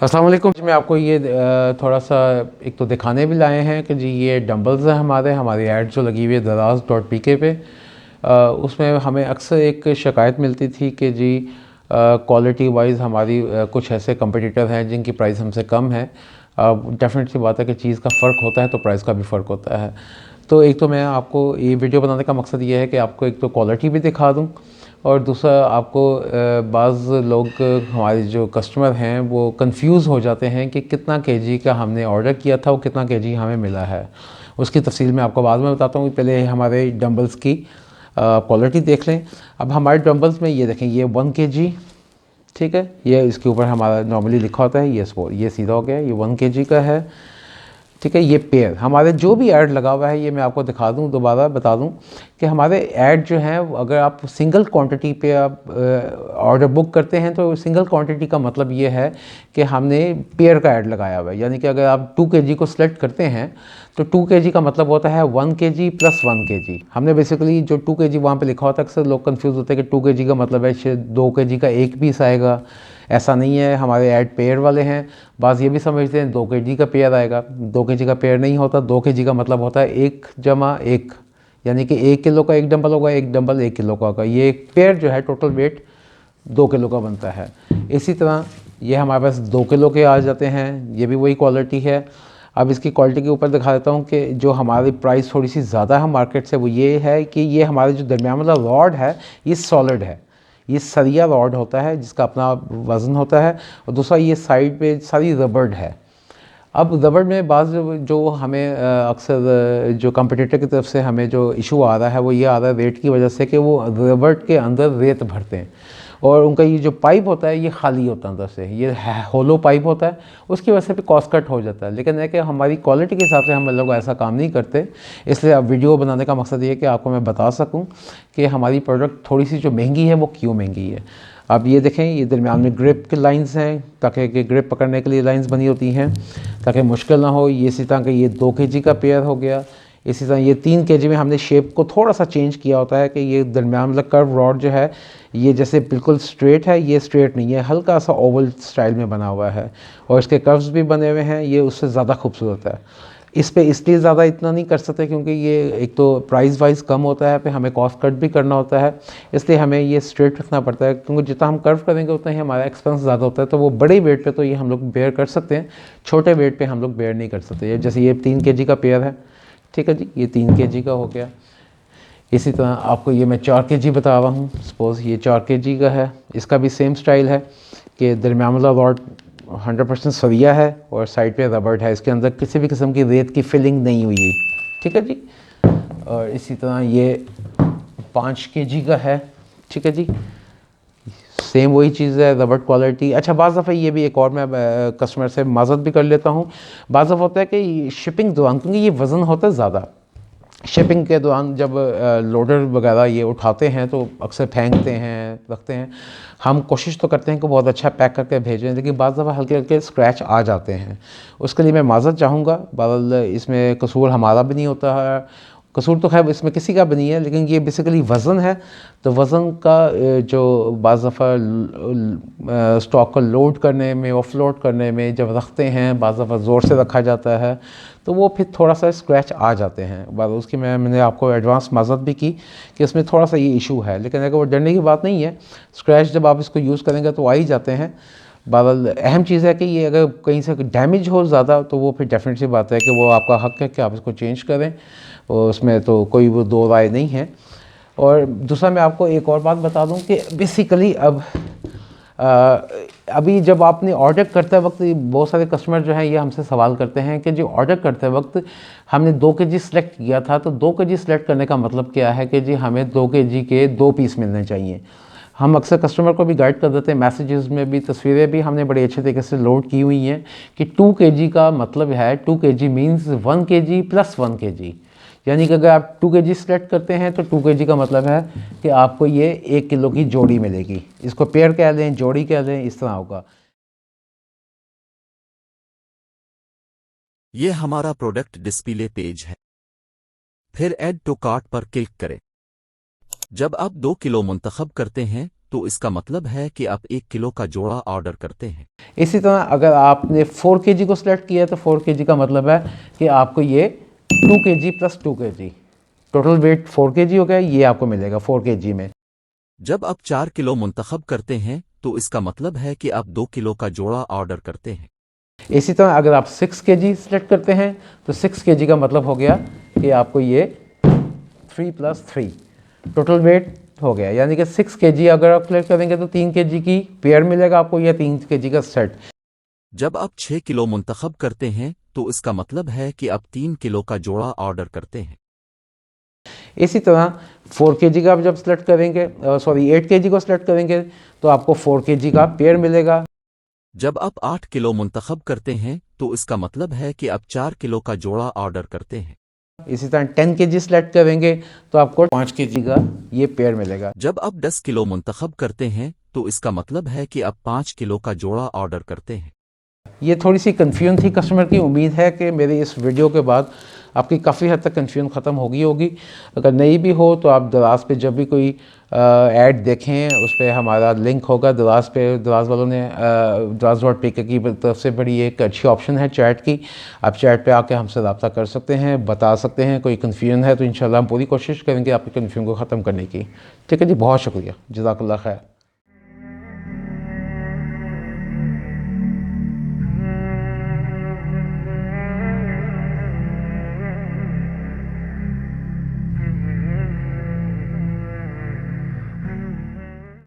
अस्सलाम वालेकुम। मैं आपको ये थोड़ा सा एक तो दिखाने भी लाए हैं कि जी ये डंबल्स हैं हमारी ऐड जो लगी हुई है दराज.pk पे। उसमें हमें अक्सर एक शिकायत मिलती थी कि जी क्वालिटी वाइज हमारी कुछ ऐसे कंपटीटर हैं जिनकी प्राइस हमसे कम है। डेफिनेट सी बात है कि चीज़ का फ़र्क होता है तो प्राइस का भी फ़र्क होता है। तो एक तो मैं आपको ये वीडियो बनाने का मकसद ये है कि आपको एक तो क्वालिटी भी दिखा दूँ, और दूसरा आपको बाज़ लोग हमारे जो कस्टमर हैं वो कंफ्यूज हो जाते हैं कि कितना केजी का हमने ऑर्डर किया था और कितना केजी हमें मिला है। उसकी तफसील मैं आपको बाद में बताता हूँ। पहले हमारे डंबल्स की क्वालिटी देख लें। अब हमारे डंबल्स में ये देखें, ये 1 kg, ठीक है। ये इसके ऊपर हमारा नॉर्मली लिखा होता है, ये सीधा हो गया, ये 1 kg का है, ठीक है। ये पेयर हमारे जो भी ऐड लगा हुआ है, ये मैं आपको दिखा दूं, दोबारा बता दूं कि हमारे ऐड जो हैं अगर आप सिंगल क्वांटिटी पे आप ऑर्डर बुक करते हैं तो सिंगल क्वांटिटी का मतलब ये है कि हमने पेयर का ऐड लगाया हुआ है। यानी कि अगर आप 2 kg को सिलेक्ट करते हैं तो 2 kg का मतलब होता है 1 kg + 1 kg। हमने बेसिकली जो 2 kg वहाँ पे लिखा होता है, अक्सर लोग कंफ्यूज होते हैं कि 2 kg का मतलब है शायद 2 kg का एक पीस आएगा। ऐसा नहीं है, हमारे ऐड पेयर वाले हैं। बाज़ ये भी समझते हैं 2 kg का पेयर आएगा। 2 kg का पेयर नहीं होता। 2 kg का मतलब होता है 1 + 1, यानी कि 1 किलो का एक डंबल होगा, एक डंबल 1 किलो का होगा। ये एक पेयर जो है टोटल वेट 2 किलो का बनता है। इसी तरह ये हमारे पास 2 किलो के आ जाते हैं, ये भी वही क्वालिटी है। अब इसकी क्वालिटी के ऊपर दिखा देता हूँ कि जो हमारी प्राइस थोड़ी सी ज़्यादा है मार्केट से, वो ये है कि ये हमारे जो दरमियान वाला रॉड है ये सॉलिड है। ये सरिया रॉड होता है जिसका अपना वज़न होता है, और दूसरा ये साइड पे सारी रबड़ है। अब रबड़ में बाज़ जो हमें अक्सर जो कंपटीटर की तरफ से हमें जो इशू आ रहा है वो ये आ रहा है रेट की वजह से कि वो रबड़ के अंदर रेत भरते हैं और उनका ये जो पाइप होता है ये खाली होता है अंदर से, ये होलो पाइप होता है। उसकी वजह से भी कॉस्ट कट हो जाता है। लेकिन है कि हमारी क्वालिटी के हिसाब से हम लोग ऐसा काम नहीं करते, इसलिए अब वीडियो बनाने का मकसद ये है कि आपको मैं बता सकूं कि हमारी प्रोडक्ट थोड़ी सी जो महंगी है वो क्यों महंगी है। अब ये देखें, ये दरमियान में ग्रिप की लाइंस हैं ताकि कि ग्रिप पकड़ने के लिए लाइंस बनी होती हैं ताकि मुश्किल ना हो। ये इसी तरह कि ये 2 kg का पेयर हो गया। इसी तरह ये 3 kg में हमने शेप को थोड़ा सा चेंज किया होता है कि ये दरमियान वाला कर्व रॉड जो है ये जैसे बिल्कुल स्ट्रेट है, ये स्ट्रेट नहीं है, हल्का सा ओवल स्टाइल में बना हुआ है और इसके कर्व्स भी बने हुए हैं। ये उससे ज़्यादा खूबसूरत है। इस पे इसलिए ज़्यादा इतना नहीं कर सकते क्योंकि ये एक तो प्राइस वाइज कम होता है, पे हमें कॉस्ट कट भी करना होता है, इसलिए हमें ये स्ट्रेट रखना पड़ता है। क्योंकि जितना हम कर्व करेंगे उतना ही हमारा एक्सपेंस ज़्यादा होता है। तो वो बड़े वेट पे तो ये हम लोग बेयर कर सकते हैं, छोटे वेट पे हम लोग बेयर नहीं कर सकते। जैसे ये 3 kg का पेयर है, ठीक है जी, ये 3 kg का हो गया। इसी तरह आपको ये मैं 4 kg बता रहा हूँ, सपोज़ ये 4 kg का है। इसका भी सेम स्टाइल है कि दरमियान वाला रॉड 100% सरिया है और साइड पे रबड़ है, इसके अंदर किसी भी किस्म की रेत की फिलिंग नहीं हुई है, ठीक है जी। और इसी तरह ये 5 kg का है, ठीक है जी, सेम वही चीज़ है, रबड़ क्वालिटी। अच्छा, बाज़ दफ़ा ये भी एक और मैं कस्टमर से माज़रत भी कर लेता हूँ। बाज़ दफ़ा होता है कि शिपिंग दौरान, क्योंकि ये वज़न होता है ज़्यादा, शिपिंग के दौरान जब लोडर वगैरह ये उठाते हैं तो अक्सर फेंकते हैं, रखते हैं। हम कोशिश तो करते हैं कि बहुत अच्छा पैक करके भेजें, लेकिन बाज़ दफ़ा हल्के हल्के स्क्रैच आ जाते हैं। उसके लिए मैं माज़रत चाहूँगा। बहरहाल इसमें कसूर हमारा भी नहीं होता है, कसूर तो खैर इसमें किसी का भी नहीं है, लेकिन ये बेसिकली वज़न है। तो वज़न का जो बाज़ दफ़ा स्टॉक को लोड करने में, ऑफलोड करने में जब रखते हैं, बाज़ दफ़ा ज़ोर से रखा जाता है तो वो फिर थोड़ा सा स्क्रैच आ जाते हैं। बाद उसकी मैंने आपको एडवांस माज़रत भी की कि इसमें थोड़ा सा ये इशू है, लेकिन अगर वो डरने की बात नहीं है। स्क्रैच जब आप इसको यूज़ करेंगे तो आ ही जाते हैं। बहरहाल अहम चीज़ है कि ये अगर कहीं से डैमेज हो ज़्यादा तो वो फिर डेफिनेट सी बात है कि वो आपका हक़ है कि आप इसको चेंज करें, और उसमें तो कोई वो दो राय नहीं है। और दूसरा मैं आपको एक और बात बता दूं कि बेसिकली अब अभी जब आपने ऑर्डर करते वक्त बहुत सारे कस्टमर जो हैं ये हमसे सवाल करते हैं कि जो ऑर्डर करते वक्त हमने 2 kg सेलेक्ट किया था, तो 2 kg सेलेक्ट करने का मतलब क्या है कि जी हमें 2 kg के 2 पीस मिलने चाहिए। हम अक्सर कस्टमर को भी गाइड कर देते हैं, मैसेजेस में भी, तस्वीरें भी हमने बड़े अच्छे तरीके से लोड की हुई हैं कि 2 kg का मतलब है 2 kg मीन्स 1 kg + 1 kg। यानी कि अगर आप 2 kg सेलेक्ट करते हैं तो 2 kg का मतलब है कि आपको ये 1 किलो की जोड़ी मिलेगी। इसको पेयर कह दें, जोड़ी कह दें, इस तरह होगा। ये हमारा प्रोडक्ट डिस्प्ले पेज है। फिर ऐड टू कार्ट पर क्लिक करें। जब आप 2 किलो मुंतखब करते हैं तो इसका मतलब है कि आप 1 किलो का जोड़ा ऑर्डर करते हैं। इसी तरह अगर आपने 4 kg को सिलेक्ट किया तो 4 kg का मतलब है कि आपको ये 2 kg plus 2 kg, total weight 4 kg हो गया, ये आपको मिलेगा 4 kg में। जब आप 4 किलो मुंतखब करते हैं तो इसका मतलब है कि आप 2 किलो का जोड़ा ऑर्डर करते हैं। इसी तरह अगर आप 6 kg सिलेक्ट करते हैं तो 6 kg का मतलब हो गया कि आपको ये 3 + 3 टोटल वेट हो गया, यानी कि 6 kg अगर आप सिलेक्ट करेंगे तो 3 kg की पेयर मिलेगा आपको, या 3 kg का सेट। जब आप 6 किलो मुंतखब करते हैं तो इसका मतलब है कि आप 3 किलो का जोड़ा ऑर्डर करते हैं। इसी तरह 4 kg का आप जब सिलेक्ट करेंगे, 8 kg को सिलेक्ट करेंगे तो आपको 4 kg का पेयर मिलेगा। जब आप 8 किलो मुंतखब करते हैं तो इसका मतलब है कि आप 4 किलो का जोड़ा ऑर्डर करते हैं। इसी तरह 10 kg सिलेक्ट करेंगे तो आपको 5 kg का ये पेयर मिलेगा। जब आप 10 किलो मुंतखब करते हैं तो इसका मतलब है कि आप 5 किलो का जोड़ा ऑर्डर करते हैं। ये थोड़ी सी कन्फ्यूजन थी कस्टमर की, उम्मीद है कि मेरे इस वीडियो के बाद आपकी काफ़ी हद तक कन्फ्यूजन ख़त्म होगी। अगर नहीं भी हो तो आप दराज पे जब भी कोई ऐड देखें उस पर हमारा लिंक होगा दराज पे। दराज वालों ने दराज.pk की तरफ से बड़ी एक अच्छी ऑप्शन है चैट की, आप चैट पे आके हमसे रब्ता कर सकते हैं, बता सकते हैं कोई कन्फ्यूजन है तो इंशाल्लाह हम पूरी कोशिश करेंगे आपकी कन्फ्यूजन को ख़त्म करने की। ठीक है जी, बहुत शुक्रिया, जज़ाकल्लाह खैर।